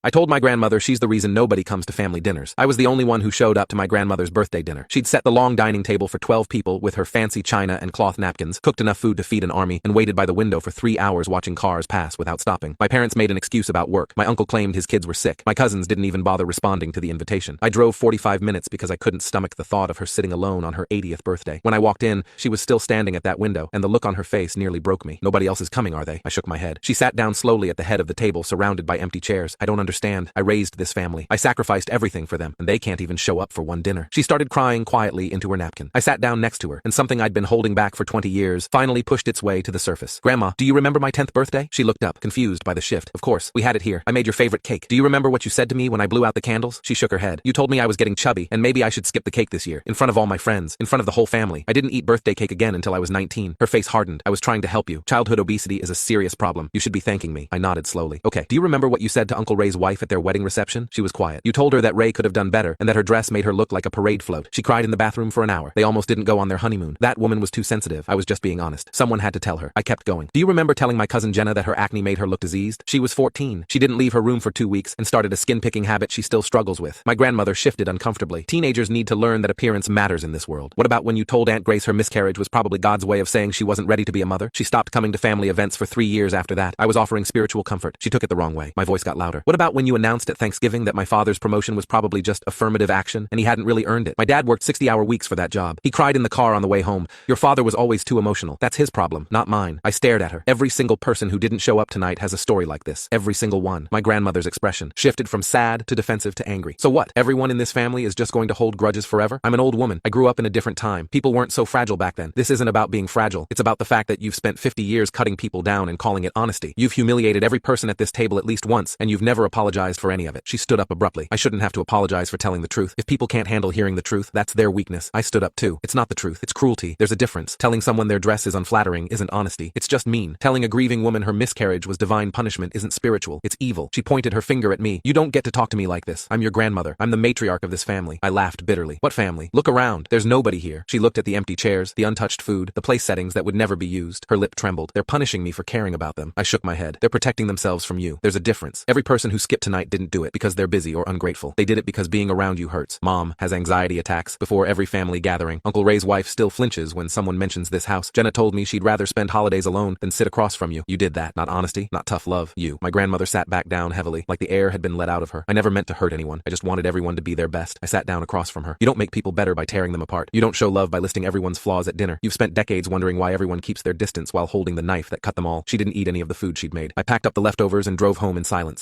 I told my grandmother she's the reason nobody comes to family dinners. I was the only one who showed up to my grandmother's birthday dinner. She'd set the long dining table for 12 people with her fancy china and cloth napkins, cooked enough food to feed an army, and waited by the window for 3 hours watching cars pass without stopping. My parents made an excuse about work. My uncle claimed his kids were sick. My cousins didn't even bother responding to the invitation. I drove 45 minutes because I couldn't stomach the thought of her sitting alone on her 80th birthday. When I walked in, she was still standing at that window, and the look on her face nearly broke me. Nobody else is coming, are they? I shook my head. She sat down slowly at the head of the table, surrounded by empty chairs. I don't understand. I raised this family. I sacrificed everything for them, and they can't even show up for one dinner. She started crying quietly into her napkin. I sat down next to her, and something I'd been holding back for 20 years finally pushed its way to the surface. Grandma, do you remember my 10th birthday? She looked up, confused by the shift. Of course, we had it here. I made your favorite cake. Do you remember what you said to me when I blew out the candles? She shook her head. You told me I was getting chubby, and maybe I should skip the cake this year. In front of all my friends, in front of the whole family. I didn't eat birthday cake again until I was 19. Her face hardened. I was trying to help you. Childhood obesity is a serious problem. You should be thanking me. I nodded slowly. Okay, do you remember what you said to Uncle Ray's wife at their wedding reception? She was quiet. You told her that Ray could have done better, and that her dress made her look like a parade float. She cried in the bathroom for an hour. They almost didn't go on their honeymoon. That woman was too sensitive. I was just being honest. Someone had to tell her. I kept going. Do you remember telling my cousin Jenna that her acne made her look diseased? She was 14. She didn't leave her room for 2 weeks and started a skin-picking habit she still struggles with. My grandmother shifted uncomfortably. Teenagers need to learn that appearance matters in this world. What about when you told Aunt Grace her miscarriage was probably God's way of saying she wasn't ready to be a mother? She stopped coming to family events for 3 years after that. I was offering spiritual comfort. She took it the wrong way. My voice got louder. What about when you announced at Thanksgiving that my father's promotion was probably just affirmative action and he hadn't really earned it? My dad worked 60-hour weeks for that job. He cried in the car on the way home. Your father was always too emotional. That's his problem, not mine. I stared at her. Every single person who didn't show up tonight has a story like this. Every single one. My grandmother's expression shifted from sad to defensive to angry. So what? Everyone in this family is just going to hold grudges forever? I'm an old woman. I grew up in a different time. People weren't so fragile back then. This isn't about being fragile. It's about the fact that you've spent 50 years cutting people down and calling it honesty. You've humiliated every person at this table at least once, and you've never apologized for any of it. She stood up abruptly. I shouldn't have to apologize for telling the truth. If people can't handle hearing the truth, that's their weakness. I stood up too. It's not the truth. It's cruelty. There's a difference. Telling someone their dress is unflattering isn't honesty. It's just mean. Telling a grieving woman her miscarriage was divine punishment isn't spiritual. It's evil. She pointed her finger at me. You don't get to talk to me like this. I'm your grandmother. I'm the matriarch of this family. I laughed bitterly. What family? Look around. There's nobody here. She looked at the empty chairs, the untouched food, the place settings that would never be used. Her lip trembled. They're punishing me for caring about them. I shook my head. They're protecting themselves from you. There's a difference. Every person who skipped tonight didn't do it because they're busy or ungrateful. They did it because being around you hurts. Mom has anxiety attacks before every family gathering. Uncle Ray's wife still flinches when someone mentions this house. Jenna told me she'd rather spend holidays alone than sit across from you. You did that. Not honesty, not tough love. You. My grandmother sat back down heavily, like the air had been let out of her. I never meant to hurt anyone. I just wanted everyone to be their best. I sat down across from her. You don't make people better by tearing them apart. You don't show love by listing everyone's flaws at dinner. You've spent decades wondering why everyone keeps their distance while holding the knife that cut them all. She didn't eat any of the food she'd made. I packed up the leftovers and drove home in silence.